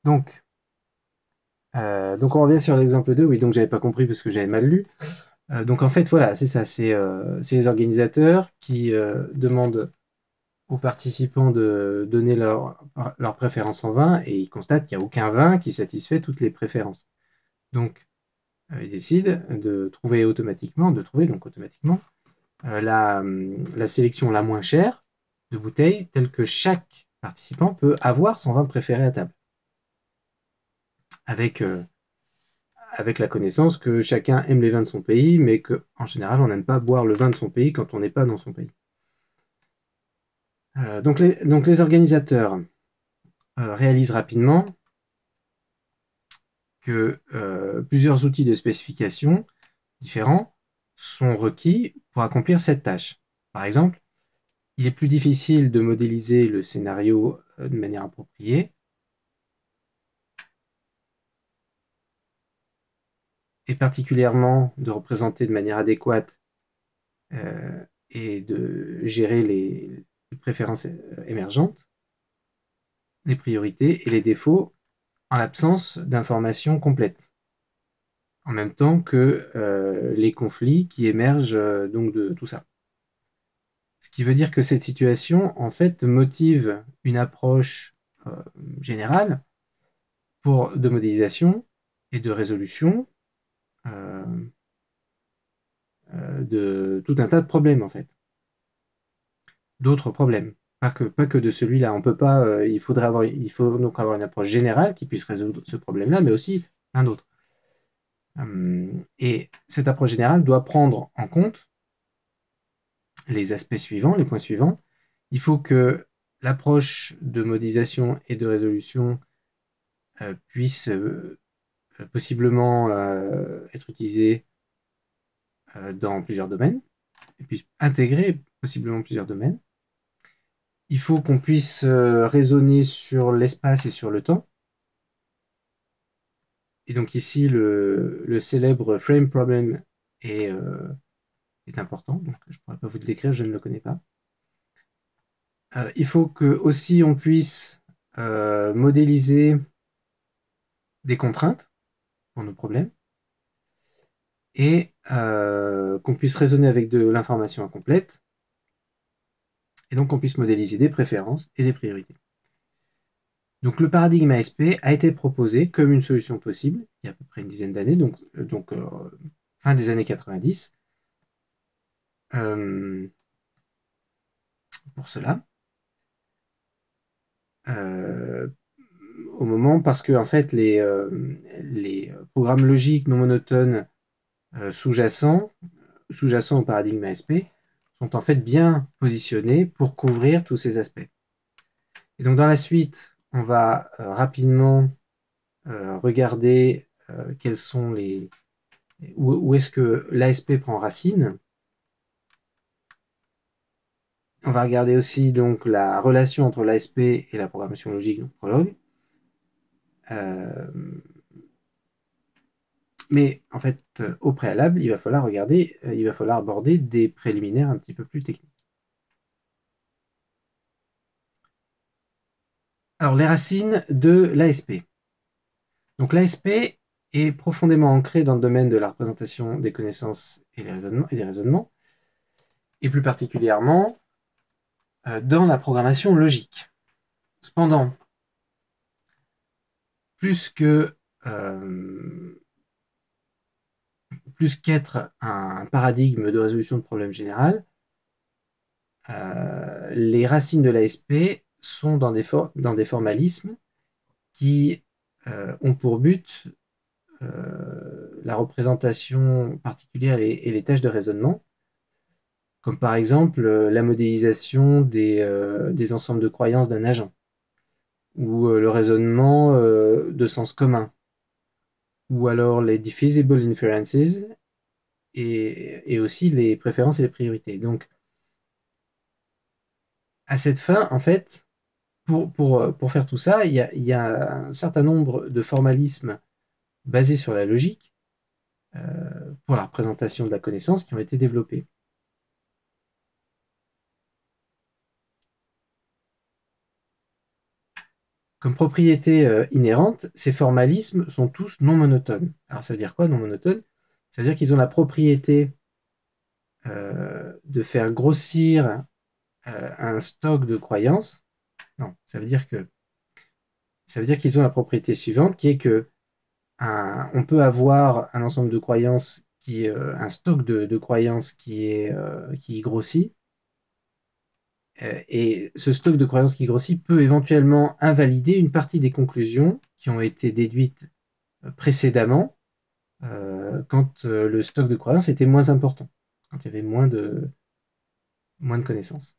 Donc on revient sur l'exemple 2. Oui, donc j'avais pas compris parce que j'avais mal lu. Donc en fait, voilà, c'est ça, c'est les organisateurs qui demandent aux participants de donner leur préférence en vin et ils constatent qu'il n'y a aucun vin qui satisfait toutes les préférences. Donc ils décident de trouver donc automatiquement la sélection la moins chère de bouteilles telle que chaque participant peut avoir son vin préféré à table. Avec, avec la connaissance que chacun aime les vins de son pays, mais qu'en général, on n'aime pas boire le vin de son pays quand on n'est pas dans son pays. Donc les organisateurs réalisent rapidement que plusieurs outils de spécification différents sont requis pour accomplir cette tâche. Par exemple, il est plus difficile de modéliser le scénario de manière appropriée et particulièrement de représenter de manière adéquate et de gérer les préférences émergentes, les priorités et les défauts en l'absence d'informations complètes, en même temps que les conflits qui émergent donc de tout ça. Ce qui veut dire que cette situation, en fait, motive une approche générale de modélisation et de résolution euh, de tout un tas de problèmes, en fait. D'autres problèmes, pas que de celui-là. On peut pas, il faut donc avoir une approche générale qui puisse résoudre ce problème-là, mais aussi plein d'autres. Et cette approche générale doit prendre en compte les aspects suivants, les points suivants. Il faut que l'approche de modélisation et de résolution puisse possiblement être utilisée dans plusieurs domaines, et puisse intégrer possiblement plusieurs domaines. Il faut qu'on puisse raisonner sur l'espace et sur le temps. Et donc ici, le célèbre frame problem est, est important. Donc je ne pourrais pas vous le décrire, je ne le connais pas. Il faut que aussi on puisse modéliser des contraintes pour nos problèmes et qu'on puisse raisonner avec de l'information incomplète et donc qu'on puisse modéliser des préférences et des priorités. Donc le paradigme ASP a été proposé comme une solution possible il y a à peu près une dizaine d'années, donc fin des années 90, pour cela. Euh, Au moment parce que en fait les programmes logiques non monotones sous-jacents au paradigme ASP sont en fait bien positionnés pour couvrir tous ces aspects. Et donc dans la suite, on va rapidement regarder quels sont où est-ce que l'ASP prend racine. On va regarder aussi donc la relation entre l'ASP et la programmation logique, donc Prolog. Mais en fait, au préalable, il va falloir aborder des préliminaires un petit peu plus techniques. Alors, les racines de l'ASP. Donc, l'ASP est profondément ancrée dans le domaine de la représentation des connaissances et des raisonnements, et plus particulièrement dans la programmation logique. Cependant, plus que plus qu'être un paradigme de résolution de problèmes général, les racines de l'ASP sont dans des formalismes qui ont pour but la représentation particulière et les tâches de raisonnement, comme par exemple la modélisation des ensembles de croyances d'un agent, ou le raisonnement de sens commun, ou alors les diffeasible inferences, et aussi les préférences et les priorités. Donc, à cette fin, en fait, pour faire tout ça, il y a un certain nombre de formalismes basés sur la logique pour la représentation de la connaissance qui ont été développés. Comme propriété inhérente, ces formalismes sont tous non monotones. Alors ça veut dire quoi non monotone? Ça veut dire qu'ils ont la propriété de faire grossir un stock de croyances. Non, ça veut dire qu'ils ont la propriété suivante qui est que on peut avoir un ensemble de croyances qui un stock de croyances qui grossit. Et ce stock de croyances qui grossit peut éventuellement invalider une partie des conclusions qui ont été déduites précédemment quand le stock de croyances était moins important, quand il y avait moins de connaissances.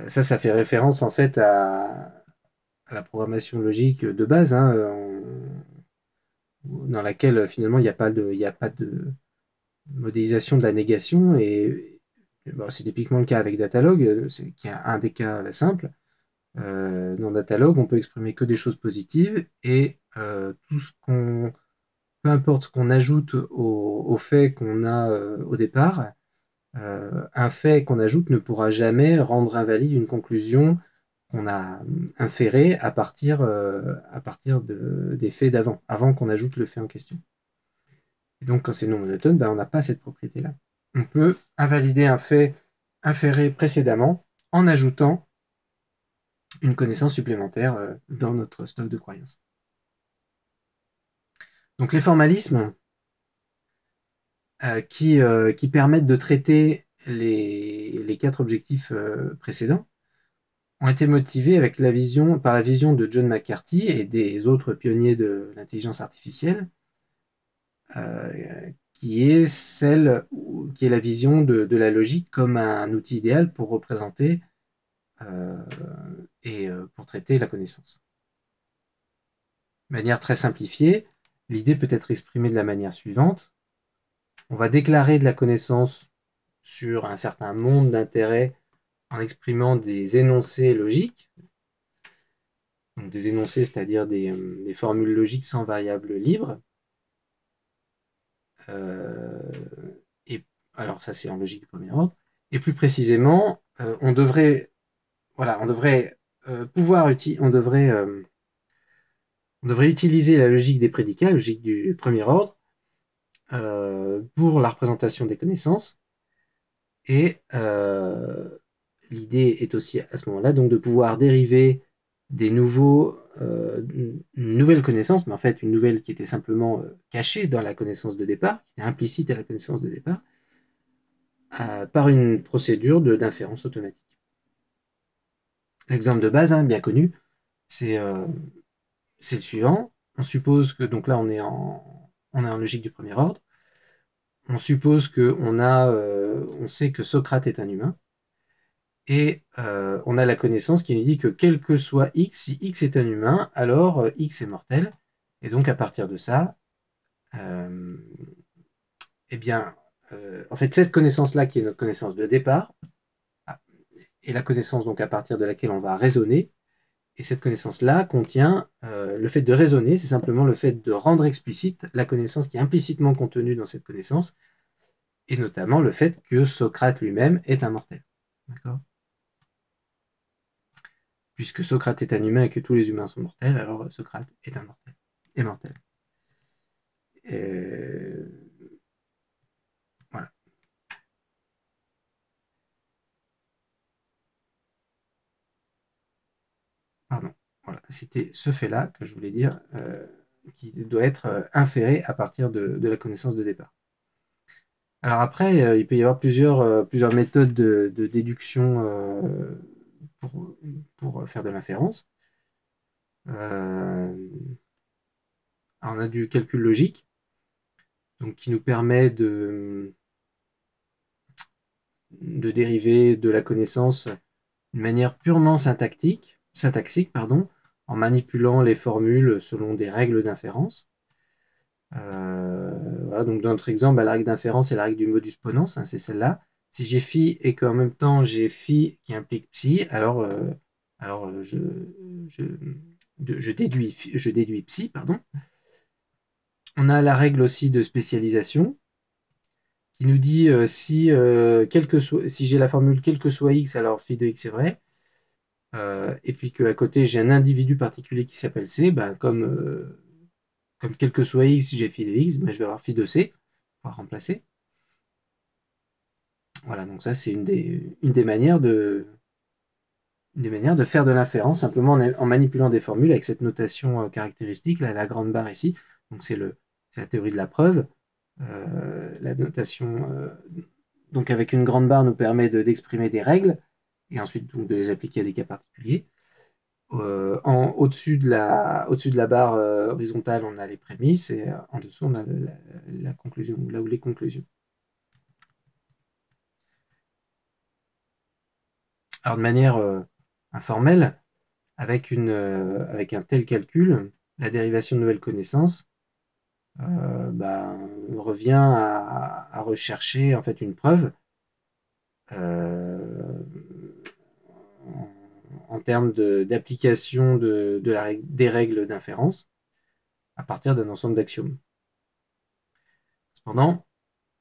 Ça fait référence en fait à la programmation logique de base, hein, dans laquelle finalement il y a pas de modélisation de la négation et bon, c'est typiquement le cas avec Datalog, c'est qui est un des cas simples. Dans Datalog, on peut exprimer que des choses positives et peu importe ce qu'on ajoute au fait qu'on a au départ, un fait qu'on ajoute ne pourra jamais rendre invalide une conclusion qu'on a inférée à partir des faits d'avant, avant qu'on ajoute le fait en question. Et donc, quand c'est non monotone, ben, on n'a pas cette propriété-là. On peut invalider un fait inféré précédemment en ajoutant une connaissance supplémentaire dans notre stock de croyances. Donc les formalismes qui permettent de traiter les quatre objectifs précédents ont été motivés par la vision de John McCarthy et des autres pionniers de l'intelligence artificielle, qui est la vision de la logique comme un outil idéal pour représenter et pour traiter la connaissance. De manière très simplifiée, l'idée peut être exprimée de la manière suivante. On va déclarer de la connaissance sur un certain monde d'intérêts en exprimant des énoncés logiques. Donc des énoncés, c'est-à-dire des formules logiques sans variable libre. Et alors ça c'est en logique du premier ordre. Et plus précisément, on devrait pouvoir on devrait utiliser la logique des prédicats, la logique du premier ordre, pour la représentation des connaissances. Et l'idée est aussi à ce moment-là donc de pouvoir dériver une nouvelle connaissance, mais en fait une nouvelle qui était simplement cachée dans la connaissance de départ, qui était implicite à la connaissance de départ, par une procédure d'inférence automatique. L'exemple de base, hein, bien connu, c'est le suivant. On suppose que, donc là on est en logique du premier ordre, on suppose on sait que Socrate est un humain, et on a la connaissance qui nous dit que quel que soit x, si x est un humain, alors x est mortel. Et donc à partir de ça, eh bien, en fait, cette connaissance-là, qui est notre connaissance de départ, est la connaissance donc à partir de laquelle on va raisonner. Et cette connaissance-là contient le fait de raisonner, c'est simplement le fait de rendre explicite la connaissance qui est implicitement contenue dans cette connaissance, et notamment le fait que Socrate lui-même est un mortel. D'accord ? Puisque Socrate est un humain et que tous les humains sont mortels, alors Socrate est un mortel. Est mortel. Voilà. Pardon. Voilà. C'était ce fait-là que je voulais dire, qui doit être inféré à partir de la connaissance de départ. Alors après, il peut y avoir plusieurs méthodes de déduction pour faire de l'inférence. Alors on a du calcul logique, donc qui nous permet de dériver de la connaissance d'une manière purement syntaxique, en manipulant les formules selon des règles d'inférence. Voilà, donc dans notre exemple, la règle d'inférence est la règle du modus ponens, hein, c'est celle-là. Si j'ai phi et qu'en même temps j'ai phi qui implique psi, alors je déduis psi, pardon. On a la règle aussi de spécialisation qui nous dit si j'ai la formule quel que soit x, alors phi de x est vrai. et puis qu'à côté j'ai un individu particulier qui s'appelle C, ben, comme quel que soit X, si j'ai phi de X, ben, je vais avoir phi de C, pour remplacer. Voilà, donc ça c'est une des manières de faire de l'inférence, simplement en manipulant des formules avec cette notation caractéristique, là, la grande barre ici. Donc c'est la théorie de la preuve. La notation donc avec une grande barre nous permet d'exprimer des règles et ensuite donc, de les appliquer à des cas particuliers. Au-dessus de la barre horizontale, on a les prémices et en dessous, on a la conclusion, là où les conclusions. Alors de manière informelle, avec un tel calcul, la dérivation de nouvelles connaissances revient à rechercher en fait une preuve euh, en termes d'application des règles d'inférence à partir d'un ensemble d'axiomes. Cependant,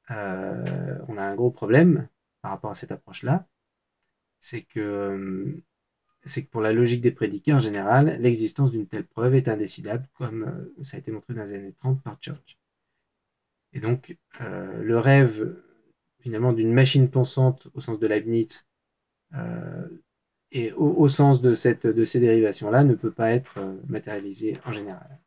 on a un gros problème par rapport à cette approche-là, c'est que pour la logique des prédicats en général, l'existence d'une telle preuve est indécidable, comme ça a été montré dans les années 30 par Church. Et donc, le rêve, finalement, d'une machine pensante au sens de Leibniz, et au sens de ces dérivations-là, ne peut pas être matérialisé en général.